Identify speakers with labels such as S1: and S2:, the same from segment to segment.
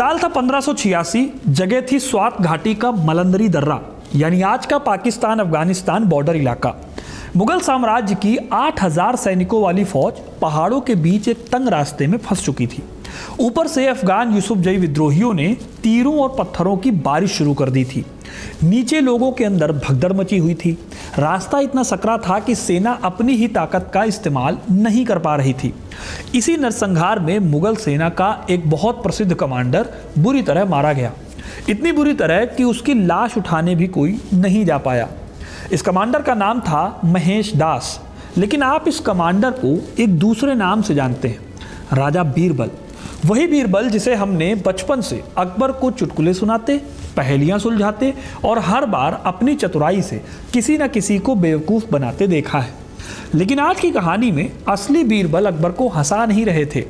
S1: साल था 1586, जगह थी स्वात घाटी का मलंदरी दर्रा, यानी आज का पाकिस्तान अफगानिस्तान बॉर्डर इलाका। मुगल साम्राज्य की 8000 सैनिकों वाली फौज पहाड़ों के बीच एक तंग रास्ते में फंस चुकी थी। ऊपर से अफगान यूसुफजई विद्रोहियों ने तीरों और पत्थरों की बारिश शुरू कर दी थी। नीचे लोगों के अंदर भगदड़ मची हुई थी। रास्ता इतना सकरा था कि सेना अपनी ही ताकत का इस्तेमाल नहीं कर पा रही थी। इसी नरसंहार में मुगल सेना का एक बहुत प्रसिद्ध कमांडर बुरी तरह मारा गया। इतनी बुरी तरह कि उसकी लाश उठाने भी कोई नहीं जा पाया। इस कमांडर का नाम था महेश दास, लेकिन आप इस कमांडर को एक दूसरे नाम से जानते हैं, राजा बीरबल। वही बीरबल जिसे हमने बचपन से अकबर को चुटकुले सुनाते, पहेलियां सुलझाते और हर बार अपनी चतुराई से किसी न किसी को बेवकूफ़ बनाते देखा है। लेकिन आज की कहानी में असली बीरबल अकबर को हंसा नहीं रहे थे।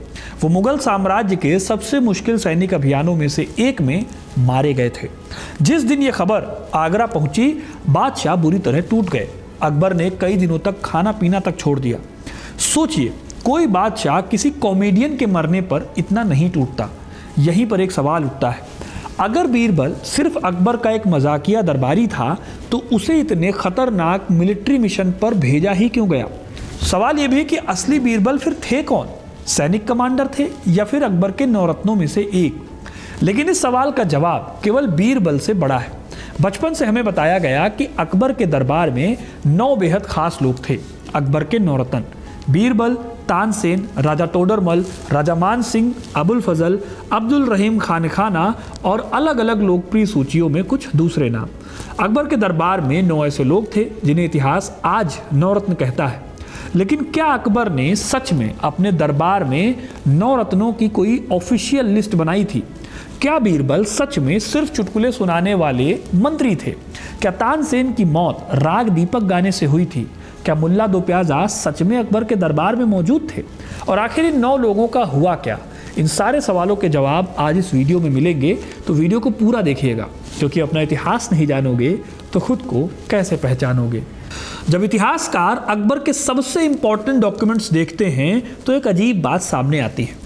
S1: वो मुगल साम्राज्य के सबसे मुश्किल सैनिक अभियानों में से एक में मारे गए थे। जिस दिन ये खबर आगरा पहुंची, बादशाह बुरी तरह टूट गए। अकबर ने कई दिनों तक खाना पीना तक छोड़ दिया। सोचिए, कोई बादशाह किसी कॉमेडियन के मरने पर इतना नहीं टूटता। यहीं पर एक सवाल उठता है, अगर बीरबल सिर्फ अकबर का एक मजाकिया दरबारी था तो उसे इतने खतरनाक मिलिट्री मिशन पर भेजा ही क्यों गया? सवाल यह भी कि असली बीरबल फिर थे कौन? सैनिक कमांडर थे या फिर अकबर के नौरत्नों में से एक? लेकिन इस सवाल का जवाब केवल बीरबल से बड़ा है। बचपन से हमें बताया गया कि अकबर के दरबार में 9 बेहद खास लोग थे। अकबर के नौरत्न बीरबल, तानसेन, राजा टोडरमल, राजा मान सिंह, अबुल फजल, अब्दुल रहीम खान खाना और अलग अलग लोकप्रिय सूचियों में कुछ दूसरे नाम। अकबर के दरबार में 9 ऐसे लोग थे जिन्हें इतिहास आज नौरत्न कहता है। लेकिन क्या अकबर ने सच में अपने दरबार में 9 रत्नों की कोई ऑफिशियल लिस्ट बनाई थी? क्या बीरबल सच में सिर्फ चुटकुले सुनाने वाले मंत्री थे? क्या तानसेन की मौत राग दीपक गाने से हुई थी? क्या मुल्ला दो प्याजा सच में अकबर के दरबार में मौजूद थे? और आखिर इन 9 लोगों का हुआ क्या? इन सारे सवालों के जवाब आज इस वीडियो में मिलेंगे, तो वीडियो को पूरा देखिएगा, क्योंकि अपना इतिहास नहीं जानोगे तो खुद को कैसे पहचानोगे। जब इतिहासकार अकबर के सबसे इंपॉर्टेंट डॉक्यूमेंट्स देखते हैं तो एक अजीब बात सामने आती है।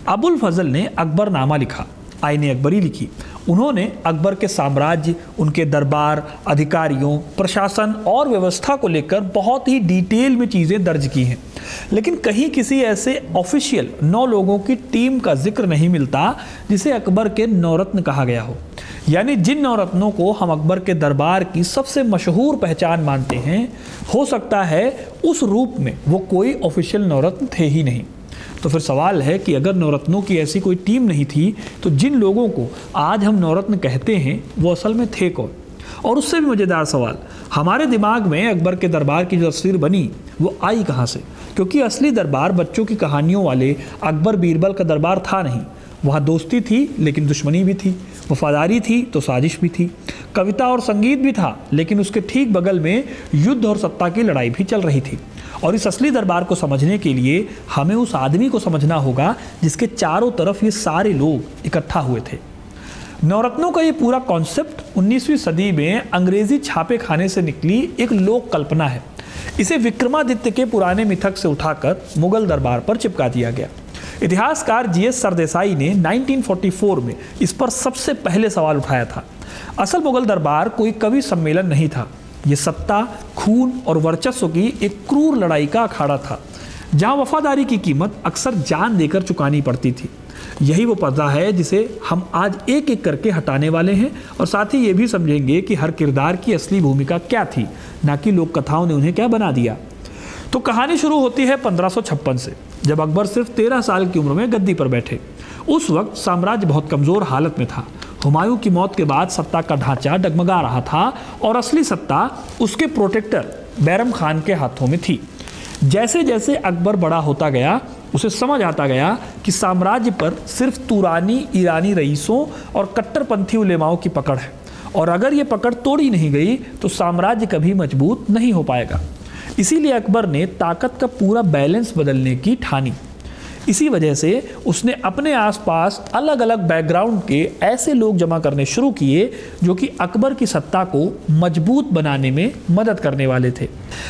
S1: अबुल फजल ने अकबरनामा लिखा, आईने अकबरी लिखी। उन्होंने अकबर के साम्राज्य, उनके दरबार, अधिकारियों, प्रशासन और व्यवस्था को लेकर बहुत ही डिटेल में चीज़ें दर्ज की हैं। लेकिन कहीं किसी ऐसे ऑफिशियल 9 लोगों की टीम का जिक्र नहीं मिलता जिसे अकबर के नौरत्न कहा गया हो। यानी जिन नौरत्नों को हम अकबर के दरबार की सबसे मशहूर पहचान मानते हैं, हो सकता है उस रूप में वो कोई ऑफिशियल नौरत्न थे ही नहीं। तो फिर सवाल है कि अगर नौरत्नों की ऐसी कोई टीम नहीं थी तो जिन लोगों को आज हम नौरत्न कहते हैं वो असल में थे कौन? और उससे भी मज़ेदार सवाल, हमारे दिमाग में अकबर के दरबार की जो तस्वीर बनी वो आई कहाँ से? क्योंकि असली दरबार बच्चों की कहानियों वाले अकबर बीरबल का दरबार था नहीं। वहाँ दोस्ती थी लेकिन दुश्मनी भी थी, वफादारी थी तो साजिश भी थी, कविता और संगीत भी था, लेकिन उसके ठीक बगल में युद्ध और सत्ता की लड़ाई भी चल रही थी। और इस असली दरबार को समझने के लिए हमें उस आदमी को समझना होगा जिसके चारों तरफ ये सारे लोग इकट्ठा हुए थे। नवरत्नों का ये पूरा कॉन्सेप्ट 19वीं सदी में अंग्रेजी छापे खाने से निकली एक लोक कल्पना है। इसे विक्रमादित्य के पुराने मिथक से उठाकर मुगल दरबार पर चिपका दिया गया। इतिहासकार जीएस सरदेसाई ने 1944 में इस पर सबसे पहले सवाल उठाया था। असल मुगल दरबार कोई कवि सम्मेलन नहीं था। ये सत्ता, खून और वर्चस्व की एक क्रूर लड़ाई का अखाड़ा था, जहां वफादारी की कीमत अक्सर जान देकर चुकानी पड़ती थी। यही वो पर्दा है जिसे हम आज एक एक करके हटाने वाले हैं, और साथ ही ये भी समझेंगे कि हर किरदार की असली भूमिका क्या थी, ना कि लोक कथाओं ने उन्हें क्या बना दिया। तो कहानी शुरू होती है 1556 से, जब अकबर सिर्फ 13 साल की उम्र में गद्दी पर बैठे। उस वक्त साम्राज्य बहुत कमज़ोर हालत में था। हुमायूं की मौत के बाद सत्ता का ढांचा डगमगा रहा था और असली सत्ता उसके प्रोटेक्टर बैरम खान के हाथों में थी। जैसे जैसे अकबर बड़ा होता गया, उसे समझ आता गया कि साम्राज्य पर सिर्फ तुरानी ईरानी रईसों और कट्टरपंथी उलेमाओं की पकड़ है, और अगर ये पकड़ तोड़ी नहीं गई तो साम्राज्य कभी मजबूत नहीं हो पाएगा। इसीलिए अकबर ने ताकत का पूरा बैलेंस बदलने की ठानी। इसी वजह से उसने अपने आसपास अलग अलग बैकग्राउंड के ऐसे लोग जमा करने शुरू किए जो कि अकबर की सत्ता को मजबूत बनाने में मदद करने वाले थे।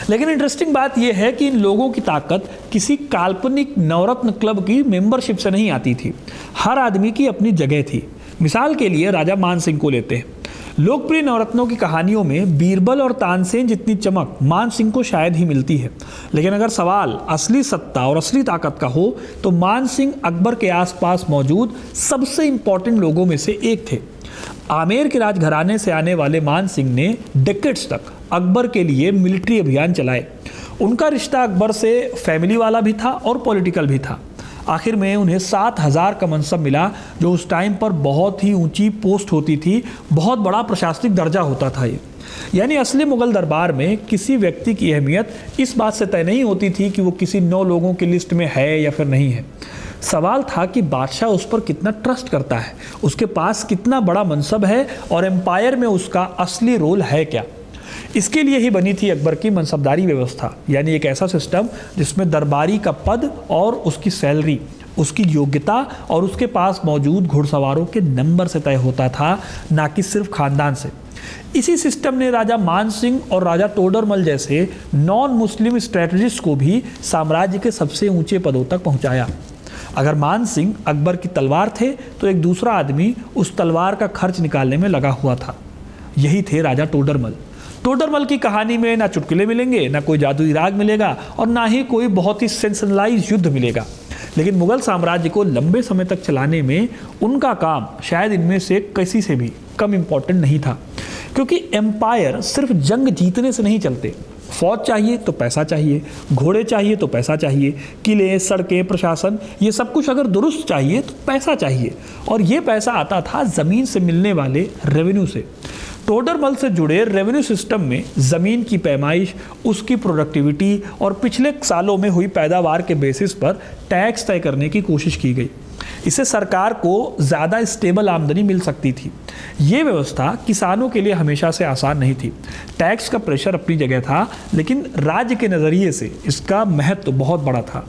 S1: लेकिन इंटरेस्टिंग बात यह है कि इन लोगों की ताकत किसी काल्पनिक नवरत्न क्लब की मेंबरशिप से नहीं आती थी। हर आदमी की अपनी जगह थी। मिसाल के लिए राजा मान सिंह को लेते हैं। लोकप्रिय नवरत्नों की कहानियों में बीरबल और तानसेन जितनी चमक मान सिंह को शायद ही मिलती है, लेकिन अगर सवाल असली सत्ता और असली ताकत का हो तो मान सिंह अकबर के आसपास मौजूद सबसे इंपॉर्टेंट लोगों में से एक थे। आमेर के राजघराने से आने वाले मान सिंह ने डेकेड्स तक अकबर के लिए मिलिट्री अभियान चलाए। उनका रिश्ता अकबर से फैमिली वाला भी था और पॉलिटिकल भी था। आखिर में उन्हें 7,000 का मनसब मिला, जो उस टाइम पर बहुत ही ऊंची पोस्ट होती थी, बहुत बड़ा प्रशासनिक दर्जा होता था ये। यानी असली मुगल दरबार में किसी व्यक्ति की अहमियत इस बात से तय नहीं होती थी कि वो किसी 9 लोगों की लिस्ट में है या फिर नहीं है। सवाल था कि बादशाह उस पर कितना ट्रस्ट करता है, उसके पास कितना बड़ा मनसब है और एम्पायर में उसका असली रोल है क्या। इसके लिए ही बनी थी अकबर की मनसबदारी व्यवस्था, यानी एक ऐसा सिस्टम जिसमें दरबारी का पद और उसकी सैलरी, उसकी योग्यता और उसके पास मौजूद घुड़सवारों के नंबर से तय होता था, ना कि सिर्फ खानदान से। इसी सिस्टम ने राजा मान सिंह और राजा टोडरमल जैसे नॉन मुस्लिम स्ट्रेटजिस्ट को भी साम्राज्य के सबसे ऊंचे पदों तक पहुंचाया। अगर मान सिंह अकबर की तलवार थे तो एक दूसरा आदमी उस तलवार का खर्च निकालने में लगा हुआ था। यही थे राजा टोडरमल। टोडरमल की कहानी में ना चुटकुले मिलेंगे, ना कोई जादुई राग मिलेगा और ना ही कोई बहुत ही सेंसेशनलाइज्ड युद्ध मिलेगा, लेकिन मुगल साम्राज्य को लंबे समय तक चलाने में उनका काम शायद इनमें से किसी से भी कम इम्पोर्टेंट नहीं था। क्योंकि एम्पायर सिर्फ जंग जीतने से नहीं चलते। फौज चाहिए तो पैसा चाहिए, घोड़े चाहिए तो पैसा चाहिए, किले, सड़कें, प्रशासन, ये सब कुछ अगर दुरुस्त चाहिए तो पैसा चाहिए, और ये पैसा आता था ज़मीन से मिलने वाले रेवेन्यू से। टोडरमल से जुड़े रेवेन्यू सिस्टम में ज़मीन की पैमाइश, उसकी प्रोडक्टिविटी और पिछले सालों में हुई पैदावार के बेसिस पर टैक्स तय करने की कोशिश की गई। इससे सरकार को ज़्यादा स्टेबल आमदनी मिल सकती थी। ये व्यवस्था किसानों के लिए हमेशा से आसान नहीं थी। टैक्स का प्रेशर अपनी जगह था, लेकिन राज्य के नज़रिए से इसका महत्व बहुत बड़ा था।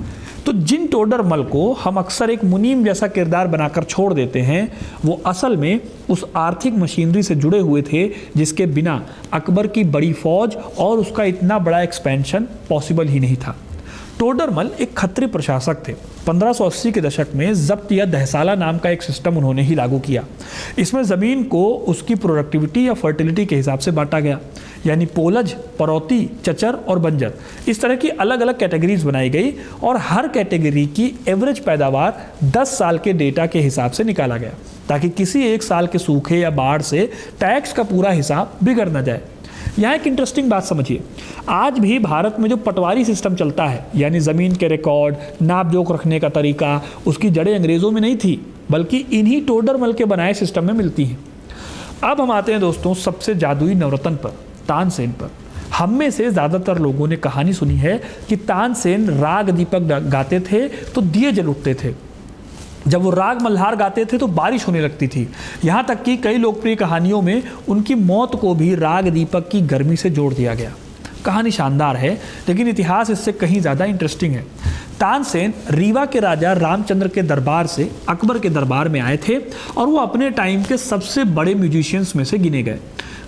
S1: तो जिन टोडरमल को हम अक्सर एक मुनीम जैसा किरदार बनाकर छोड़ देते हैं, वो असल में उस आर्थिक मशीनरी से जुड़े हुए थे जिसके बिना अकबर की बड़ी फौज और उसका इतना बड़ा एक्सपेंशन पॉसिबल ही नहीं था। टोडरमल एक खत्री प्रशासक थे। 1580 के दशक में जब्त या दहसाला नाम का एक सिस्टम उन्होंने ही लागू किया। इसमें ज़मीन को उसकी प्रोडक्टिविटी या फर्टिलिटी के हिसाब से बांटा गया, यानी पोलज, परौती, चचर और बंजर, इस तरह की अलग अलग कैटेगरीज बनाई गई और हर कैटेगरी की एवरेज पैदावार 10 साल के डेटा के हिसाब से निकाला गया, ताकि किसी एक साल के सूखे या बाढ़ से टैक्स का पूरा हिसाब बिगड़ न जाए। यहाँ एक इंटरेस्टिंग बात समझिए, आज भी भारत में जो पटवारी सिस्टम चलता है, यानी ज़मीन के रिकॉर्ड, नाप जोख रखने का तरीका, उसकी जड़ें अंग्रेज़ों में नहीं थी, बल्कि इन्हीं टोडरमल के बनाए सिस्टम में मिलती हैं। अब हम आते हैं दोस्तों सबसे जादुई नवरत्न पर, तानसेन पर। हम में से ज़्यादातर लोगों ने कहानी सुनी है कि तानसेन राग दीपक गाते थे तो दिए जल उठते थे, जब वो राग मल्हार गाते थे तो बारिश होने लगती थी। यहाँ तक कि कई लोकप्रिय कहानियों में उनकी मौत को भी राग दीपक की गर्मी से जोड़ दिया गया। कहानी शानदार है, लेकिन इतिहास इससे कहीं ज़्यादा इंटरेस्टिंग है। तानसेन रीवा के राजा रामचंद्र के दरबार से अकबर के दरबार में आए थे और वो अपने टाइम के सबसे बड़े म्यूजिशियंस में से गिने गए।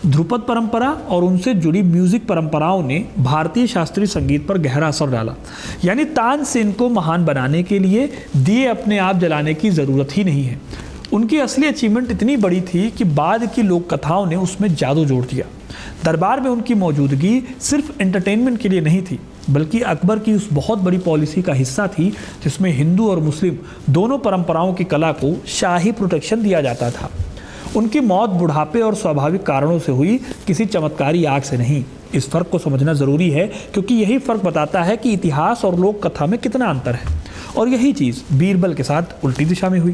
S1: ध्रुपद परंपरा और उनसे जुड़ी म्यूजिक परंपराओं ने भारतीय शास्त्रीय संगीत पर गहरा असर डाला। यानी तानसेन को महान बनाने के लिए दिए अपने आप जलाने की ज़रूरत ही नहीं है। उनकी असली अचीवमेंट इतनी बड़ी थी कि बाद की लोक कथाओं ने उसमें जादू जोड़ दिया। दरबार में उनकी मौजूदगी सिर्फ एंटरटेनमेंट के लिए नहीं थी, बल्कि अकबर की उस बहुत बड़ी पॉलिसी का हिस्सा थी जिसमें हिंदू और मुस्लिम दोनों परंपराओं की कला को शाही प्रोटेक्शन दिया जाता था। उनकी मौत बुढ़ापे और स्वाभाविक कारणों से हुई, किसी चमत्कारी आग से नहीं। इस फर्क को समझना ज़रूरी है, क्योंकि यही फ़र्क बताता है कि इतिहास और लोक कथा में कितना अंतर है। और यही चीज़ बीरबल के साथ उल्टी दिशा में हुई।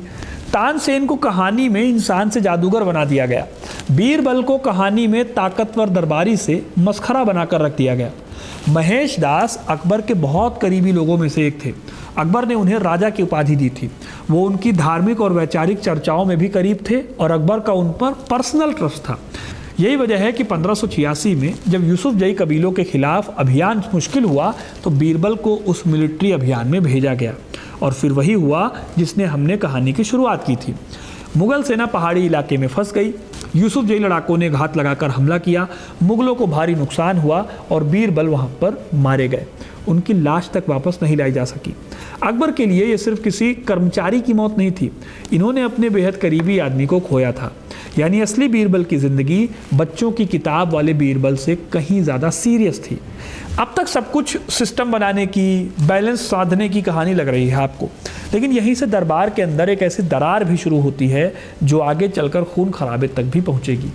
S1: तानसेन को कहानी में इंसान से जादूगर बना दिया गया, बीरबल को कहानी में ताकतवर दरबारी से मस्खरा बनाकर रख दिया गया। महेश दास अकबर के बहुत करीबी लोगों में से एक थे। अकबर ने उन्हें राजा की उपाधि दी थी। वो उनकी धार्मिक और वैचारिक चर्चाओं में भी करीब थे और अकबर का उन पर पर्सनल ट्रस्ट था। यही वजह है कि 1586 में जब यूसुफजई कबीलों के खिलाफ अभियान मुश्किल हुआ तो बीरबल को उस मिलिट्री अभियान में भेजा गया, और फिर वही हुआ जिसने हमने कहानी की शुरुआत की थी। मुगल सेना पहाड़ी इलाके में फंस गई। यूसुफजई लड़ाकों ने घात लगाकर हमला किया। मुगलों को भारी नुकसान हुआ और बीरबल वहां पर मारे गए। उनकी लाश तक वापस नहीं लाई जा सकी। अकबर के लिए ये सिर्फ किसी कर्मचारी की मौत नहीं थी, इन्होंने अपने बेहद करीबी आदमी को खोया था। यानी असली बीरबल की ज़िंदगी बच्चों की किताब वाले बीरबल से कहीं ज़्यादा सीरियस थी। अब तक सब कुछ सिस्टम बनाने की, बैलेंस साधने की कहानी लग रही है आपको, लेकिन यहीं से दरबार के अंदर एक ऐसी दरार भी शुरू होती है जो आगे चलकर खून खराबे तक भी पहुंचेगी।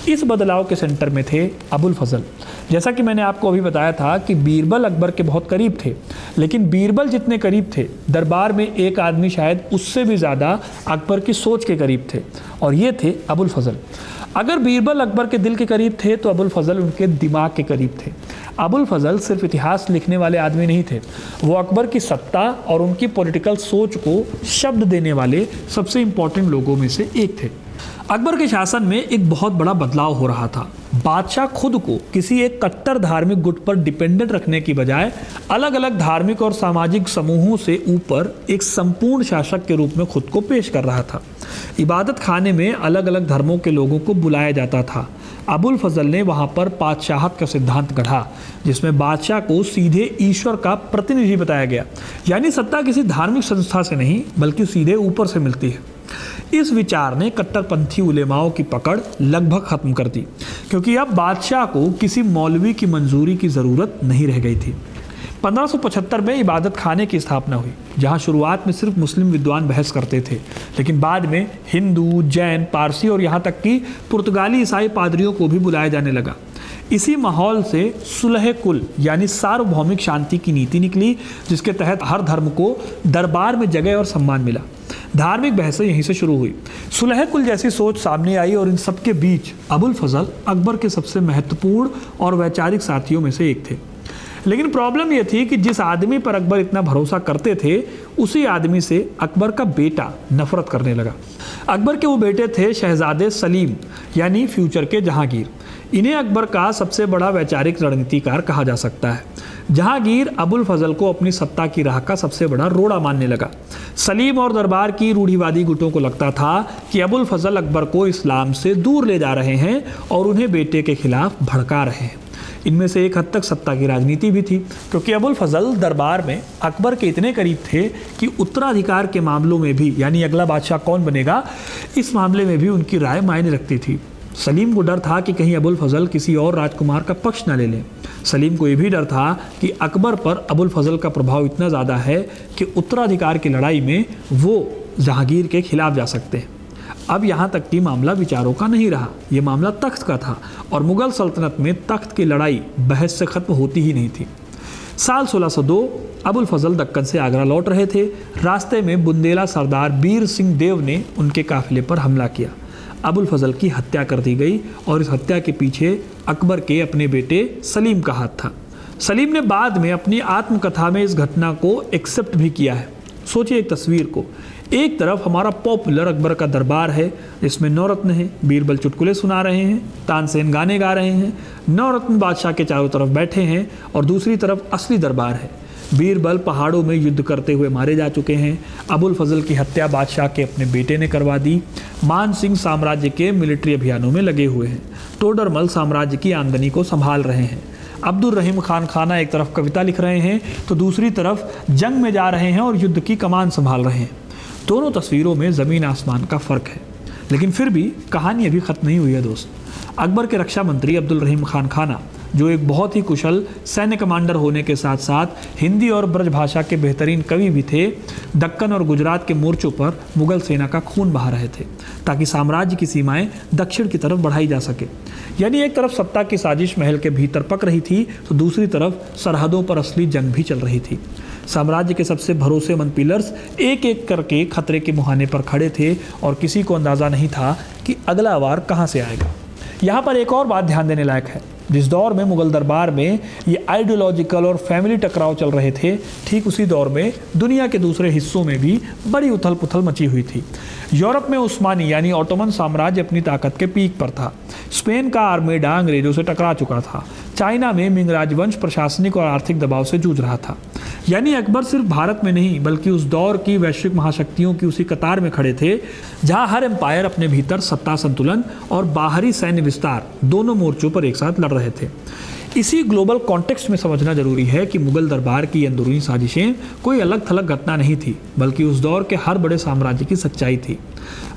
S1: इस बदलाव के सेंटर में थे अबुल फजल। जैसा कि मैंने आपको अभी बताया था कि बीरबल अकबर के बहुत करीब थे, लेकिन बीरबल जितने करीब थे दरबार में एक आदमी शायद उससे भी ज़्यादा अकबर की सोच के करीब थे, और ये थे अबुल फजल। अगर बीरबल अकबर के दिल के करीब थे तो अबुल फजल उनके दिमाग के करीब थे। अबुल फजल सिर्फ इतिहास लिखने वाले आदमी नहीं थे, वो अकबर की सत्ता और उनकी पॉलिटिकल सोच को शब्द देने वाले सबसे इंपॉर्टेंट लोगों में से एक थे। अकबर के शासन में एक बहुत बड़ा बदलाव हो रहा था। बादशाह खुद को किसी एक कट्टर धार्मिक गुट पर डिपेंडेंट रखने की बजाय अलग अलग धार्मिक और सामाजिक समूहों से ऊपर एक संपूर्ण शासक के रूप में खुद को पेश कर रहा था। इबादत खाने में अलग अलग धर्मों के लोगों को बुलाया जाता था। अबुल फजल ने वहाँ पर पातशाहत का सिद्धांत गढ़ा, जिसमें बादशाह को सीधे ईश्वर का प्रतिनिधि बताया गया। यानी सत्ता किसी धार्मिक संस्था से नहीं बल्कि सीधे ऊपर से मिलती है। इस विचार ने कट्टरपंथी उलेमाओं की पकड़ लगभग खत्म कर दी, क्योंकि अब बादशाह को किसी मौलवी की मंजूरी की ज़रूरत नहीं रह गई थी। 1575 में इबादत खाने की स्थापना हुई, जहां शुरुआत में सिर्फ मुस्लिम विद्वान बहस करते थे, लेकिन बाद में हिंदू, जैन, पारसी और यहाँ तक कि पुर्तगाली ईसाई पादरियों को भी बुलाया जाने लगा। इसी माहौल से सुलह कुल यानी सार्वभौमिक शांति की नीति निकली, जिसके तहत हर धर्म को दरबार में जगह और सम्मान मिला। धार्मिक बहसें यहीं से शुरू हुई। सुलह कुल जैसी सोच सामने आई और इन सबके बीच अबुल फजल अकबर के सबसे महत्वपूर्ण और वैचारिक साथियों में से एक थे। लेकिन प्रॉब्लम यह थी कि जिस आदमी पर अकबर इतना भरोसा करते थे, उसी आदमी से अकबर का बेटा नफरत करने लगा। अकबर के वो बेटे थे शहजादे सलीम, यानी फ्यूचर के जहांगीर। इन्हें अकबर का सबसे बड़ा वैचारिक रणनीतिकार कहा जा सकता है। जहांगीर अबुल फजल को अपनी सत्ता की राह का सबसे बड़ा रोड़ा मानने लगा। सलीम और दरबार की रूढ़िवादी गुटों को लगता था कि अबुल फजल अकबर को इस्लाम से दूर ले जा रहे हैं और उन्हें बेटे के खिलाफ भड़का रहे हैं। इनमें से एक हद तक सत्ता की राजनीति भी थी, क्योंकि अबुल फजल दरबार में अकबर के इतने करीब थे कि उत्तराधिकार के मामलों में भी, यानी अगला बादशाह कौन बनेगा, इस मामले में भी उनकी राय मायने रखती थी। सलीम को डर था कि कहीं अबुल फजल किसी और राजकुमार का पक्ष न ले लें। सलीम को यह भी डर था कि अकबर पर अबुल फजल का प्रभाव इतना ज़्यादा है कि उत्तराधिकार की लड़ाई में वो जहांगीर के खिलाफ जा सकते हैं। अब यहाँ तक कि मामला विचारों का नहीं रहा, ये मामला तख्त का था, और मुगल सल्तनत में तख्त की लड़ाई बहस से ख़त्म होती ही नहीं थी। साल 1602 अबुल फजल दक्कन से आगरा लौट रहे थे। रास्ते में बुंदेला सरदार बीर सिंह देव ने उनके काफिले पर हमला किया। अबुल फजल की हत्या कर दी गई, और इस हत्या के पीछे अकबर के अपने बेटे सलीम का हाथ था। सलीम ने बाद में अपनी आत्मकथा में इस घटना को एक्सेप्ट भी किया है। सोचिए एक तस्वीर को, एक तरफ हमारा पॉपुलर अकबर का दरबार है, जिसमें नौरत्न है, बीरबल चुटकुले सुना रहे हैं, तानसेन गाने गा रहे हैं, नौरत्न बादशाह के चारों तरफ बैठे हैं, और दूसरी तरफ असली दरबार है। बीरबल पहाड़ों में युद्ध करते हुए मारे जा चुके हैं। अबुल फजल की हत्या बादशाह के अपने बेटे ने करवा दी। मान सिंह साम्राज्य के मिलिट्री अभियानों में लगे हुए हैं। तोडरमल साम्राज्य की आमदनी को संभाल रहे हैं। अब्दुल रहीम खान खाना एक तरफ कविता लिख रहे हैं तो दूसरी तरफ जंग में जा रहे हैं और युद्ध की कमान संभाल रहे हैं। दोनों तस्वीरों में ज़मीन आसमान का फ़र्क है, लेकिन फिर भी कहानी अभी ख़त्म नहीं हुई है दोस्त। अकबर के रक्षा मंत्री अब्दुल रहीम खान खाना, जो एक बहुत ही कुशल सैन्य कमांडर होने के साथ साथ हिंदी और ब्रज भाषा के बेहतरीन कवि भी थे, दक्कन और गुजरात के मोर्चों पर मुगल सेना का खून बहा रहे थे ताकि साम्राज्य की सीमाएं दक्षिण की तरफ बढ़ाई जा सके। यानी एक तरफ सत्ता की साजिश महल के भीतर पक रही थी तो दूसरी तरफ सरहदों पर असली जंग भी चल रही थी। साम्राज्य के सबसे भरोसेमंद पिलर्स एक एक करके खतरे के मुहाने पर खड़े थे और किसी को अंदाज़ा नहीं था कि अगला वार कहाँ से आएगा। यहाँ पर एक और बात ध्यान देने लायक है। जिस दौर में मुगल दरबार में ये आइडियोलॉजिकल और फैमिली टकराव चल रहे थे, ठीक उसी दौर में दुनिया के दूसरे हिस्सों में भी बड़ी उथल पुथल मची हुई थी। यूरोप में उस्मानी यानी ऑटोमन साम्राज्य अपनी ताकत के पीक पर था। स्पेन का आर्मेडा अंग्रेजों से टकरा चुका था। चाइना में मिंग राजवंश प्रशासनिक और आर्थिक दबाव से जूझ रहा था। यानी अकबर सिर्फ भारत में नहीं बल्कि उस दौर की वैश्विक महाशक्तियों की उसी कतार में खड़े थे, जहां हर एम्पायर अपने भीतर सत्ता संतुलन और बाहरी सैन्य विस्तार दोनों मोर्चों पर एक साथ लड़ रहे थे। इसी ग्लोबल कॉन्टेक्स्ट में समझना जरूरी है कि मुगल दरबार की अंदरूनी साजिशें कोई अलग थलग घटना नहीं थी, बल्कि उस दौर के हर बड़े साम्राज्य की सच्चाई थी।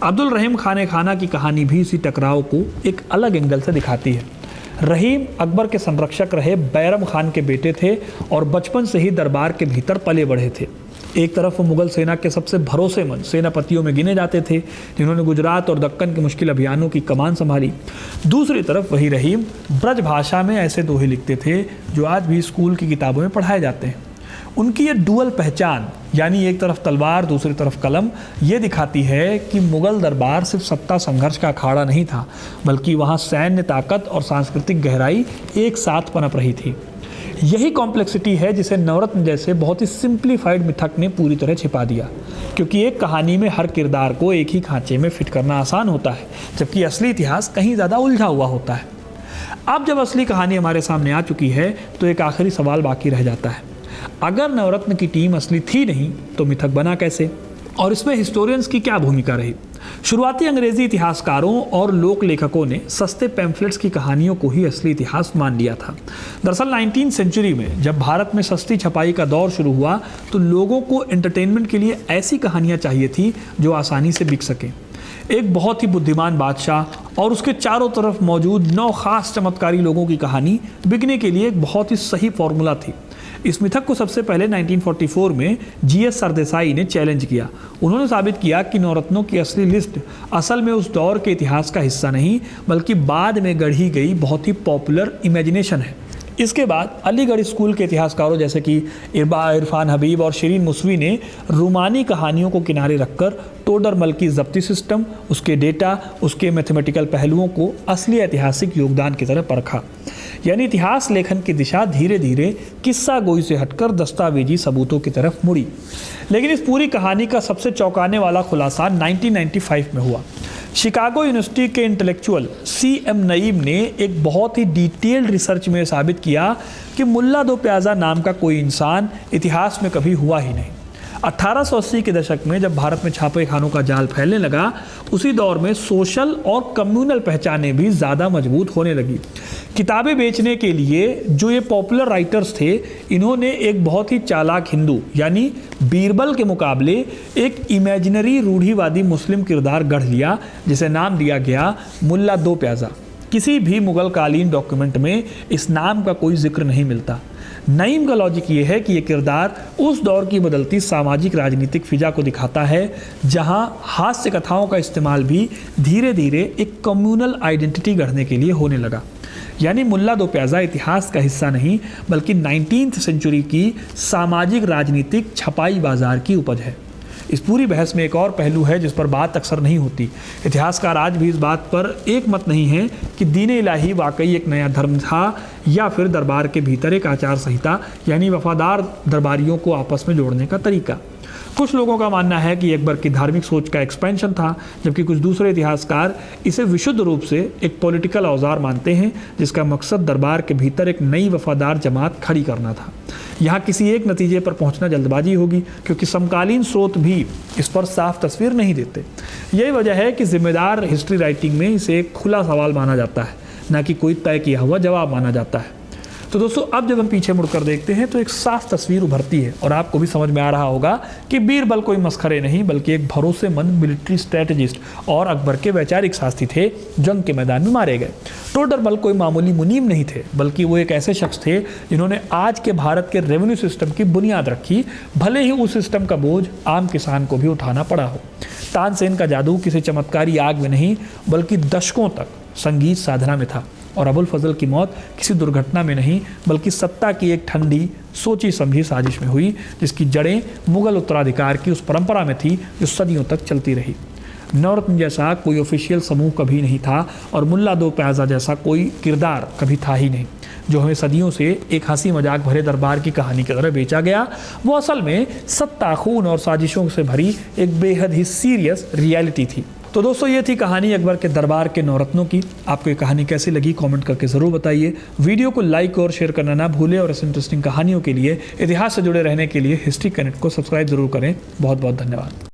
S1: अब्दुल रहीम खान खाना की कहानी भी इसी टकराव को एक अलग एंगल से दिखाती है। रहीम अकबर के संरक्षक रहे बैरम खान के बेटे थे और बचपन से ही दरबार के भीतर पले बढ़े थे। एक तरफ वो मुगल सेना के सबसे भरोसेमंद सेनापतियों में गिने जाते थे, जिन्होंने गुजरात और दक्कन के मुश्किल अभियानों की कमान संभाली। दूसरी तरफ वही रहीम ब्रज भाषा में ऐसे दोहे लिखते थे जो आज भी स्कूल की किताबों में पढ़ाए जाते हैं। उनकी ये डुअल पहचान, यानी एक तरफ तलवार दूसरी तरफ कलम, ये दिखाती है कि मुगल दरबार सिर्फ सत्ता संघर्ष का अखाड़ा नहीं था, बल्कि वहाँ सैन्य ताकत और सांस्कृतिक गहराई एक साथ पनप रही थी। यही कॉम्प्लेक्सिटी है जिसे नवरत्न जैसे बहुत ही सिंप्लीफाइड मिथक ने पूरी तरह छिपा दिया, क्योंकि एक कहानी में हर किरदार को एक ही खांचे में फिट करना आसान होता है, जबकि असली इतिहास कहीं ज़्यादा उलझा हुआ होता है। अब जब असली कहानी हमारे सामने आ चुकी है तो एक आखिरी सवाल बाकी रह जाता है, अगर नवरत्न की टीम असली थी नहीं तो मिथक बना कैसे, और इसमें हिस्टोरियंस की क्या भूमिका रही। शुरुआती अंग्रेजी इतिहासकारों और लोक लेखकों ने सस्ते पैम्फलेट्स की कहानियों को ही असली इतिहास मान लिया था। दरअसल 19वीं सेंचुरी में जब भारत में सस्ती छपाई का दौर शुरू हुआ तो लोगों को एंटरटेनमेंट के लिए ऐसी कहानियां चाहिए थी जो आसानी से बिक सकें। एक बहुत ही बुद्धिमान बादशाह और उसके चारों तरफ मौजूद 9 खास चमत्कारी लोगों की कहानी बिकने के लिए एक बहुत ही सही फॉर्मूला थी। इस मिथक को सबसे पहले 1944 में जीएस सरदेसाई ने चैलेंज किया। उन्होंने साबित किया कि नवरत्नों की असली लिस्ट असल में उस दौर के इतिहास का हिस्सा नहीं, बल्कि बाद में गढ़ी गई बहुत ही पॉपुलर इमेजिनेशन है। इसके बाद अलीगढ़ स्कूल के इतिहासकारों जैसे कि इरफान हबीब और शिरीन मुसवी ने रूमानी कहानियों को किनारे रखकर टोडरमल की जब्ती सिस्टम, उसके डेटा, उसके मैथमेटिकल पहलुओं को असली ऐतिहासिक योगदान की तरह परखा। यानी इतिहास लेखन की दिशा धीरे धीरे किस्सा गोई से हटकर दस्तावेजी सबूतों की तरफ मुड़ी। लेकिन इस पूरी कहानी का सबसे चौंकाने वाला खुलासा 1995 में हुआ। शिकागो यूनिवर्सिटी के इंटेलेक्चुअल CM नईम ने एक बहुत ही डिटेल्ड रिसर्च में साबित किया कि मुल्ला दो प्याजा नाम का कोई इंसान इतिहास में कभी हुआ ही नहीं। 1880 के दशक में जब भारत में छापे खानों का जाल फैलने लगा, उसी दौर में सोशल और कम्युनल पहचानें भी ज़्यादा मजबूत होने लगी। किताबें बेचने के लिए जो ये पॉपुलर राइटर्स थे, इन्होंने एक बहुत ही चालाक हिंदू यानी बीरबल के मुकाबले एक इमेजिनरी रूढ़िवादी मुस्लिम किरदार गढ़ लिया, जिसे नाम दिया गया मुल्ला दो प्याजा। किसी भी मुगल कालीन डॉक्यूमेंट में इस नाम का कोई जिक्र नहीं मिलता। नईम का लॉजिक ये है कि ये किरदार उस दौर की बदलती सामाजिक राजनीतिक फिजा को दिखाता है, जहां हास्य कथाओं का इस्तेमाल भी धीरे धीरे एक कम्युनल आइडेंटिटी गढ़ने के लिए होने लगा। यानी मुल्ला दो प्याजा इतिहास का हिस्सा नहीं, बल्कि 19वीं सेंचुरी की सामाजिक राजनीतिक छपाई बाजार की उपज है। इस पूरी बहस में एक और पहलू है जिस पर बात अक्सर नहीं होती। इतिहासकार आज भी इस बात पर एक मत नहीं है कि दीन इलाही वाकई एक नया धर्म था या फिर दरबार के भीतर एक आचार संहिता, यानी वफादार दरबारियों को आपस में जोड़ने का तरीका। कुछ लोगों का मानना है कि अकबर की धार्मिक सोच का एक्सपेंशन था, जबकि कुछ दूसरे इतिहासकार इसे विशुद्ध रूप से एक पॉलिटिकल औजार मानते हैं, जिसका मकसद दरबार के भीतर एक नई वफादार जमात खड़ी करना था। यहाँ किसी एक नतीजे पर पहुँचना जल्दबाजी होगी, क्योंकि समकालीन स्रोत भी इस पर साफ तस्वीर नहीं देते। यही वजह है कि जिम्मेदार हिस्ट्री राइटिंग में इसे एक खुला सवाल माना जाता है, न कि कोई तय किया हुआ जवाब माना जाता है। तो दोस्तों, अब जब हम पीछे मुड़कर देखते हैं तो एक साफ तस्वीर उभरती है और आपको भी समझ में आ रहा होगा कि बीरबल कोई मस्खरे नहीं, बल्कि एक भरोसेमंद मिलिट्री स्ट्रेटेजिस्ट और अकबर के वैचारिक साथी थे, जंग के मैदान में मारे गए। टोडरमल कोई मामूली मुनीम नहीं थे, बल्कि वो एक ऐसे शख्स थे जिन्होंने आज के भारत के रेवेन्यू सिस्टम की बुनियाद रखी, भले ही उस सिस्टम का बोझ आम किसान को भी उठाना पड़ा हो। तानसेन का जादू किसी चमत्कारी आग में नहीं, बल्कि दशकों तक संगीत साधना में था, और अबुल फजल की मौत किसी दुर्घटना में नहीं, बल्कि सत्ता की एक ठंडी सोची समझी साजिश में हुई, जिसकी जड़ें मुगल उत्तराधिकार की उस परंपरा में थी जो सदियों तक चलती रही। नवरत्न जैसा कोई ऑफिशियल समूह कभी नहीं था, और मुल्ला दो प्याजा जैसा कोई किरदार कभी था ही नहीं, जो हमें सदियों से एक हंसी मजाक भरे दरबार की कहानी की तरह बेचा गया। वो असल में सत्ता, खून और साजिशों से भरी एक बेहद ही सीरियस रियलिटी थी। तो दोस्तों, ये थी कहानी अकबर के दरबार के नवरत्नों की। आपको ये कहानी कैसी लगी कमेंट करके ज़रूर बताइए। वीडियो को लाइक और शेयर करना ना भूलें, और इस इंटरेस्टिंग कहानियों के लिए, इतिहास से जुड़े रहने के लिए हिस्ट्री कनेक्ट को सब्सक्राइब जरूर करें। बहुत बहुत धन्यवाद।